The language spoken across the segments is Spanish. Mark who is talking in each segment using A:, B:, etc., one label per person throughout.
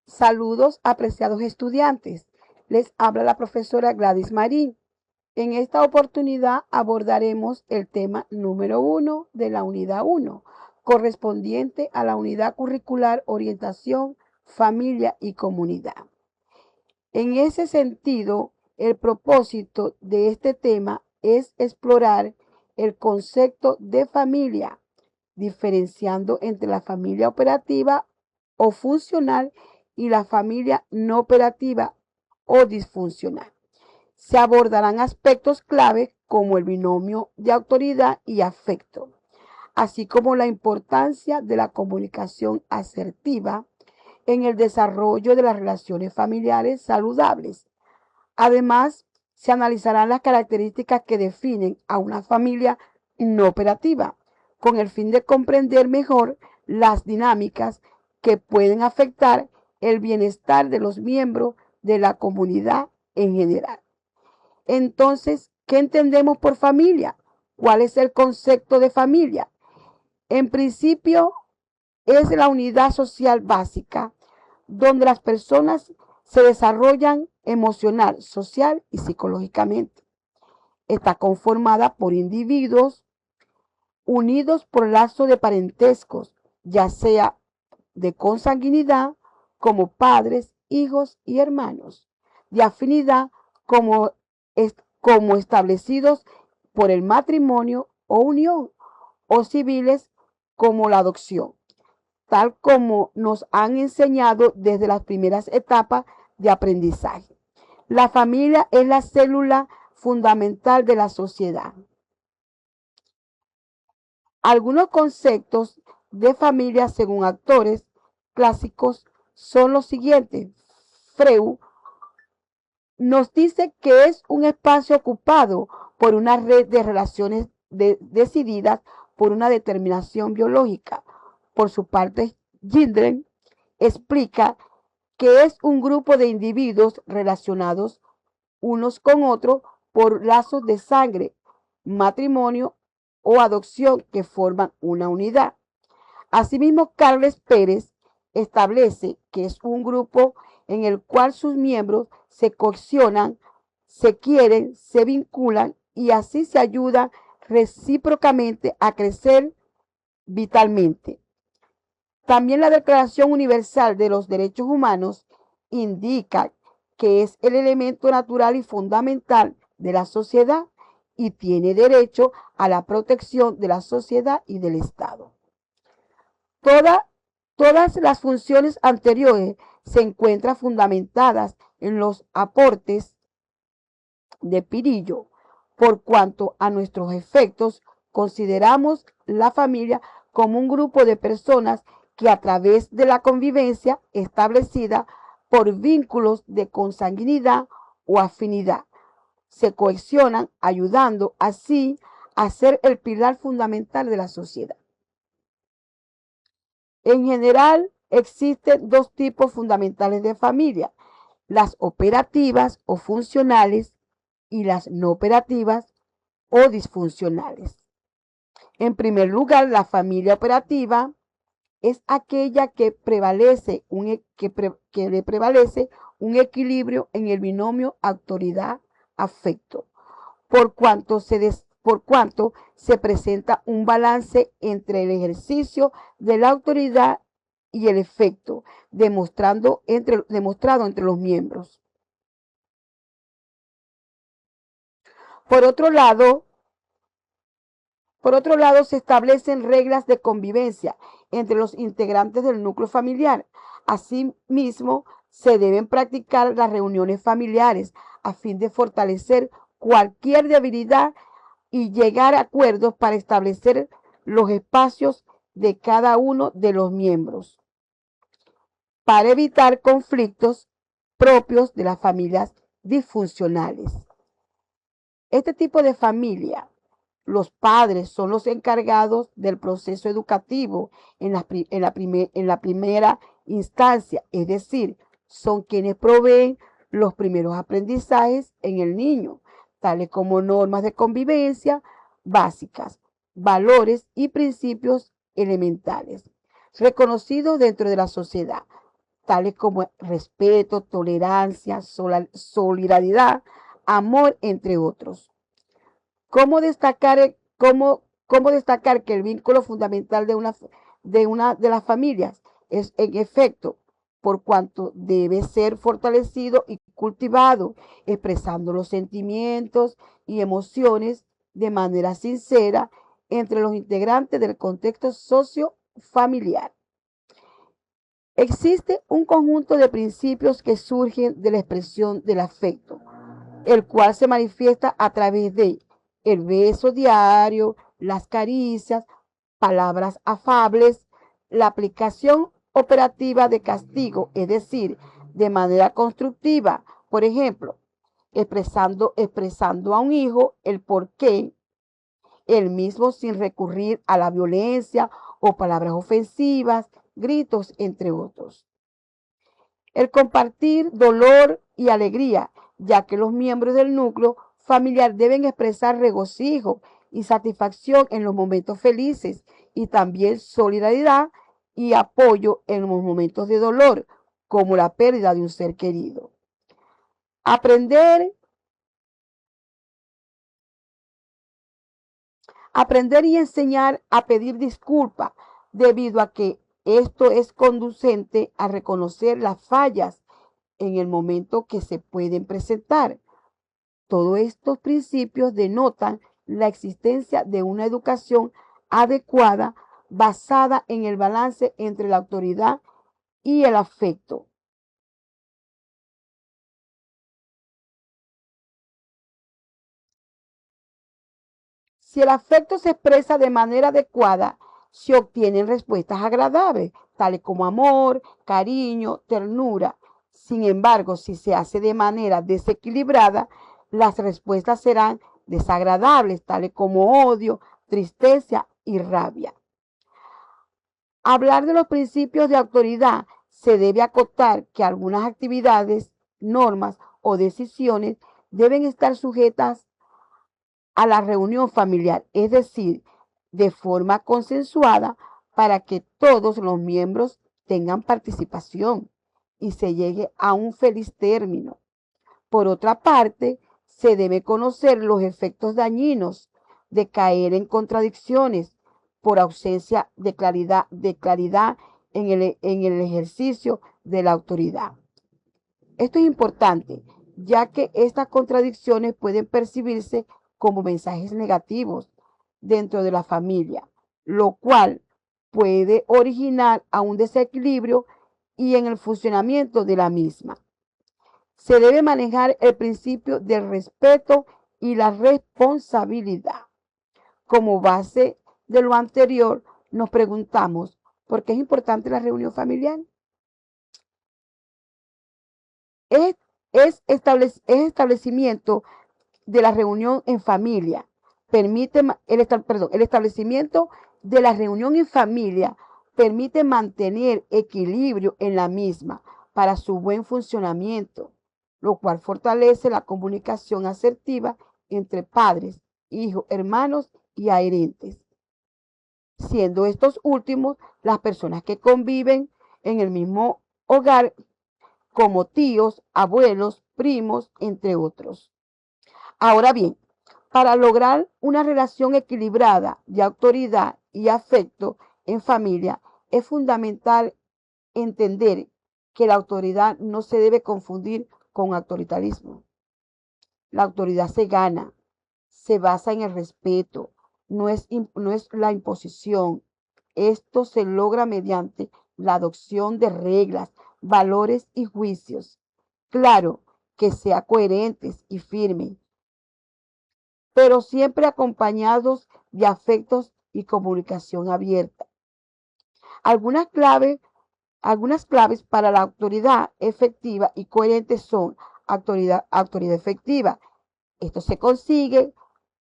A: Saludos, apreciados estudiantes. Les habla la profesora Gladys Marín. En esta oportunidad abordaremos el tema número 1 de la unidad 1, correspondiente a la unidad curricular Orientación, Familia y Comunidad. En ese sentido, el propósito de este tema es explorar el concepto de familia, diferenciando entre la familia operativa o funcional y la familia no operativa o disfuncional. Se abordarán aspectos clave como el binomio de autoridad y afecto, así como la importancia de la comunicación asertiva en el desarrollo de las relaciones familiares saludables. Además, se analizarán las características que definen a una familia no operativa, con el fin de comprender mejor las dinámicas que pueden afectar el bienestar de los miembros de la comunidad en general. Entonces, ¿qué entendemos por familia? ¿Cuál es el concepto de familia? En principio, es la unidad social básica donde las personas se desarrollan emocional, social y psicológicamente. Está conformada por individuos unidos por lazos de parentescos, ya sea de consanguinidad como padres, hijos y hermanos, de afinidad como, como establecidos por el matrimonio o unión, o civiles como la adopción, tal como nos han enseñado desde las primeras etapas de aprendizaje. La familia es la célula fundamental de la sociedad. Algunos conceptos de familia según autores clásicos son los siguientes. Freud nos dice que es un espacio ocupado por una red de relaciones decididas por una determinación biológica. Por su parte, Gindren explica que es un grupo de individuos relacionados unos con otros por lazos de sangre, matrimonio o adopción que forman una unidad. Asimismo, Carles Pérez establece que es un grupo en el cual sus miembros se cohesionan, se quieren, se vinculan y así se ayudan recíprocamente a crecer vitalmente. También la Declaración Universal de los Derechos Humanos indica que es el elemento natural y fundamental de la sociedad y tiene derecho a la protección de la sociedad y del Estado. Toda, todas las funciones anteriores se encuentran fundamentadas en los aportes de Pirillo, por cuanto a nuestros efectos consideramos la familia como un grupo de personas que a través de la convivencia establecida por vínculos de consanguinidad o afinidad se cohesionan, ayudando así a ser el pilar fundamental de la sociedad. En general, existen dos tipos fundamentales de familia: las operativas o funcionales y las no operativas o disfuncionales. En primer lugar, la familia operativa es aquella que le prevalece un equilibrio en el binomio autoridad-afecto, por cuanto se presenta un balance entre el ejercicio de la autoridad y el efecto, demostrado entre los miembros. Por otro lado, se establecen reglas de convivencia entre los integrantes del núcleo familiar. Asimismo, se deben practicar las reuniones familiares a fin de fortalecer cualquier debilidad y llegar a acuerdos para establecer los espacios de cada uno de los miembros, para evitar conflictos propios de las familias disfuncionales. Este tipo de familia, los padres son los encargados del proceso educativo en la primera instancia, es decir, son quienes proveen los primeros aprendizajes en el niño, tales como normas de convivencia básicas, valores y principios elementales, reconocidos dentro de la sociedad. tales como respeto, tolerancia, solidaridad, amor, entre otros. ¿Cómo destacar que el vínculo fundamental de las familias es, en efecto, por cuanto debe ser fortalecido y cultivado, expresando los sentimientos y emociones de manera sincera entre los integrantes del contexto sociofamiliar? Existe un conjunto de principios que surgen de la expresión del afecto, el cual se manifiesta a través de el beso diario, las caricias, palabras afables, la aplicación operativa de castigo, es decir, de manera constructiva, por ejemplo, expresando a un hijo el por qué, él mismo sin recurrir a la violencia o palabras ofensivas, gritos, entre otros. El compartir dolor y alegría, ya que los miembros del núcleo familiar deben expresar regocijo y satisfacción en los momentos felices y también solidaridad y apoyo en los momentos de dolor, como la pérdida de un ser querido. Aprender y enseñar a pedir disculpas, debido a que esto es conducente a reconocer las fallas en el momento que se pueden presentar. Todos estos principios denotan la existencia de una educación adecuada basada en el balance entre la autoridad y el afecto. Si el afecto se expresa de manera adecuada, se obtienen respuestas agradables, tales como amor, cariño, ternura. Sin embargo, si se hace de manera desequilibrada, las respuestas serán desagradables, tales como odio, tristeza y rabia. Hablar de los principios de autoridad, se debe acotar que algunas actividades, normas o decisiones deben estar sujetas a la reunión familiar, es decir, de forma consensuada, para que todos los miembros tengan participación y se llegue a un feliz término. Por otra parte, se debe conocer los efectos dañinos de caer en contradicciones por ausencia de claridad en el ejercicio de la autoridad. Esto es importante, ya que estas contradicciones pueden percibirse como mensajes negativos dentro de la familia, lo cual puede originar a un desequilibrio y en el funcionamiento de la misma. Se debe manejar el principio del respeto y la responsabilidad. Como base de lo anterior, nos preguntamos, ¿por qué es importante la reunión familiar? Es, es establecimiento de la reunión en familia. El establecimiento de la reunión en familia permite mantener equilibrio en la misma para su buen funcionamiento, lo cual fortalece la comunicación asertiva entre padres, hijos, hermanos y adherentes, siendo estos últimos las personas que conviven en el mismo hogar, como tíos, abuelos, primos, entre otros. Ahora bien, para lograr una relación equilibrada de autoridad y afecto en familia, es fundamental entender que la autoridad no se debe confundir con autoritarismo. La autoridad se gana, se basa en el respeto, no es la imposición. Esto se logra mediante la adopción de reglas, valores y juicios. Claro, que sea coherentes y firmes, pero siempre acompañados de afectos y comunicación abierta. Algunas claves, algunas claves para la autoridad efectiva y coherente son autoridad efectiva. Esto se consigue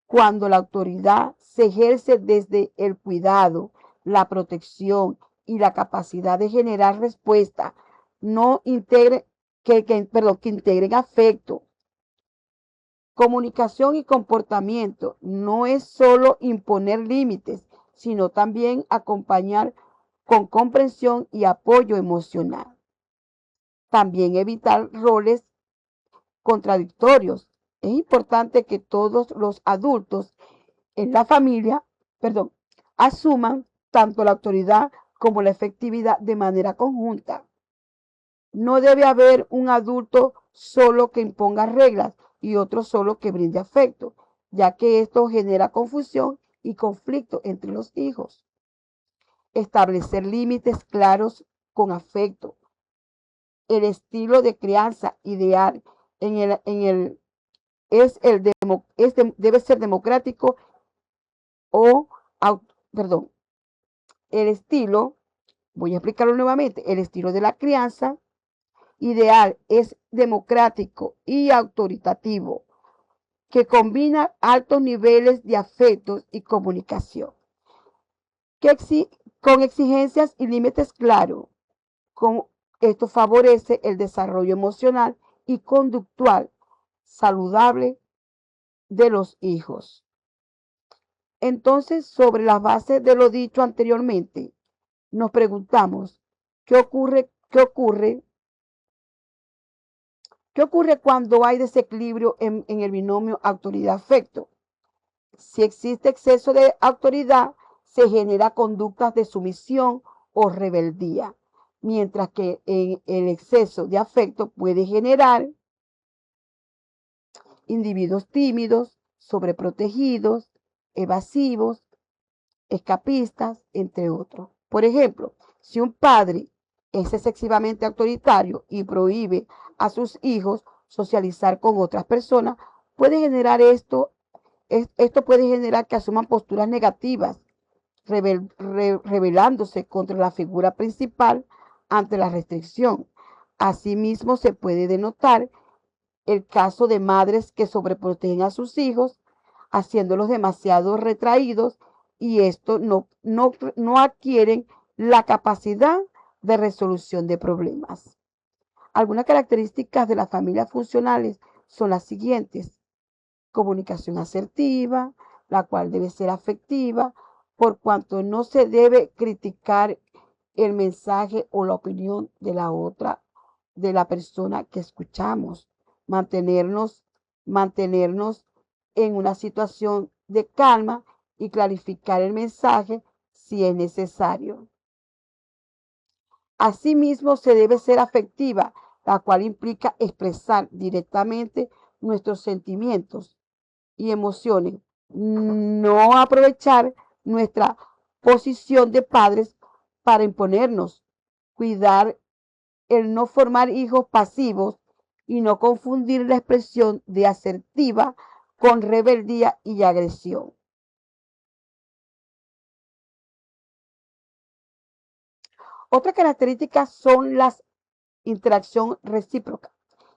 A: cuando la autoridad se ejerce desde el cuidado, la protección y la capacidad de generar respuesta, no integre, que integren afecto. Comunicación y comportamiento no es solo imponer límites, sino también acompañar con comprensión y apoyo emocional. También evitar roles contradictorios. Es importante que todos los adultos en la familia, perdón, asuman tanto la autoridad como la efectividad de manera conjunta. No debe haber un adulto solo que imponga reglas y otro solo que brinde afecto, ya que esto genera confusión y conflicto entre los hijos. Establecer límites claros con afecto. El estilo de crianza ideal debe ser democrático o, perdón, el estilo, voy a explicarlo nuevamente, el estilo de la crianza ideal es democrático y autoritativo, que combina altos niveles de afectos y comunicación, con exigencias y límites claros. Esto favorece el desarrollo emocional y conductual saludable de los hijos. Entonces, sobre las bases de lo dicho anteriormente, nos preguntamos, ¿qué ocurre cuando hay desequilibrio en el binomio autoridad-afecto? Si existe exceso de autoridad, se genera conductas de sumisión o rebeldía, mientras que en el exceso de afecto puede generar individuos tímidos, sobreprotegidos, evasivos, escapistas, entre otros. Por ejemplo, si un padre es excesivamente autoritario y prohíbe a sus hijos socializar con otras personas, esto puede generar que asuman posturas negativas, rebelándose contra la figura principal ante la restricción. Asimismo, se puede denotar el caso de madres que sobreprotegen a sus hijos, haciéndolos demasiado retraídos y esto no adquieren la capacidad de resolución de problemas. Algunas características de las familias funcionales son las siguientes: comunicación asertiva, la cual debe ser afectiva, por cuanto no se debe criticar el mensaje o la opinión de la persona que escuchamos. Mantenernos en una situación de calma y clarificar el mensaje si es necesario. Asimismo, se debe ser afectiva, la cual implica expresar directamente nuestros sentimientos y emociones, no aprovechar nuestra posición de padres para imponernos, cuidar el no formar hijos pasivos y no confundir la expresión de asertiva con rebeldía y agresión. Otra característica son las interacción recíproca,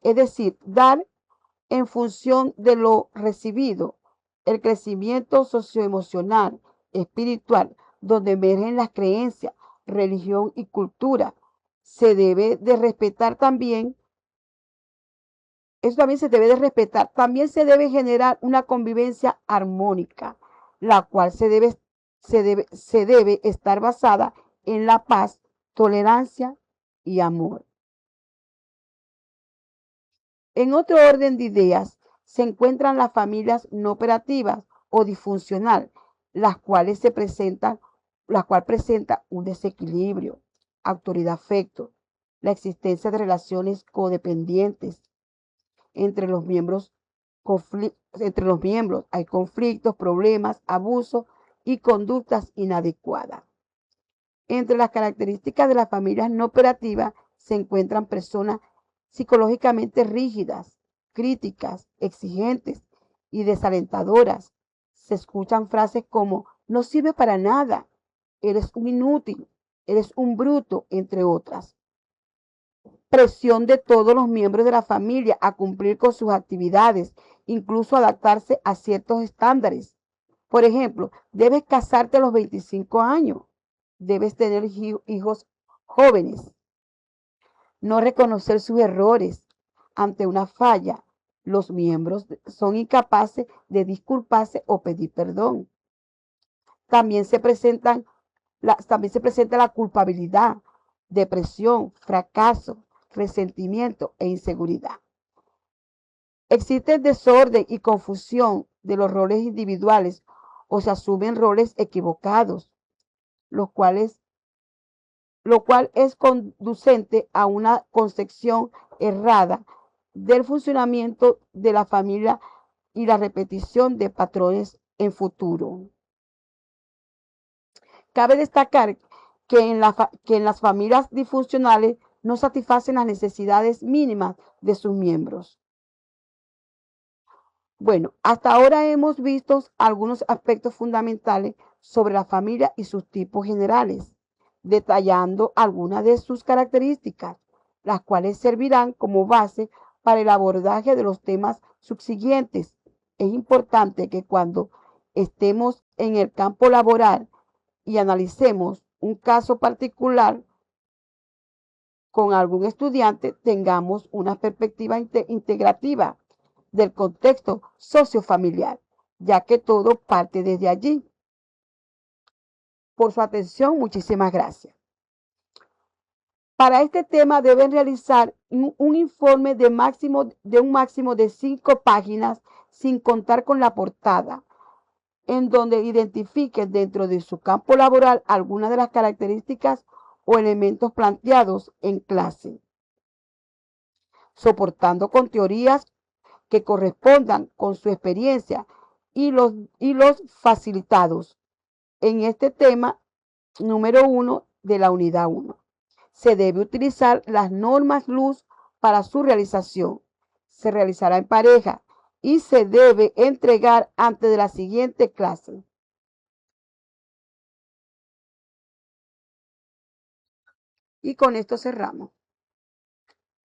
A: es decir, dar en función de lo recibido, el crecimiento socioemocional, espiritual, donde emergen las creencias, religión y cultura. Se debe de respetar también, eso también se debe de respetar. También se debe generar una convivencia armónica, la cual se debe estar basada en la paz, tolerancia y amor. En otro orden de ideas se encuentran las familias no operativas o disfuncional, las cuales presentan un desequilibrio, autoridad-afecto, la existencia de relaciones codependientes entre los miembros. Entre los miembros hay conflictos, problemas, abusos y conductas inadecuadas. Entre las características de las familias no operativas se encuentran personas psicológicamente rígidas, críticas, exigentes y desalentadoras. Se escuchan frases como no sirve para nada, eres un inútil, eres un bruto, entre otras. Presión de todos los miembros de la familia a cumplir con sus actividades, incluso adaptarse a ciertos estándares. Por ejemplo, debes casarte a los 25 años, debes tener hijos jóvenes, no reconocer sus errores. Ante una falla, los miembros son incapaces de disculparse o pedir perdón. También se presenta la culpabilidad, depresión, fracaso, resentimiento e inseguridad. Existe desorden y confusión de los roles individuales o se asumen roles equivocados, lo cual es conducente a una concepción errada del funcionamiento de la familia y la repetición de patrones en futuro. Cabe destacar que en las familias disfuncionales no satisfacen las necesidades mínimas de sus miembros. Bueno, hasta ahora hemos visto algunos aspectos fundamentales sobre la familia y sus tipos generales, detallando algunas de sus características, las cuales servirán como base para el abordaje de los temas subsiguientes. Es importante que cuando estemos en el campo laboral y analicemos un caso particular con algún estudiante, tengamos una perspectiva integrativa del contexto sociofamiliar, ya que todo parte desde allí. Por su atención, muchísimas gracias. Para este tema deben realizar un informe de un máximo de 5 páginas sin contar con la portada, en donde identifiquen dentro de su campo laboral algunas de las características o elementos planteados en clase, soportando con teorías que correspondan con su experiencia y los facilitados en este tema número 1 de la unidad 1. Se debe utilizar las normas LUZ para su realización. Se realizará en pareja y se debe entregar antes de la siguiente clase. Y con esto cerramos.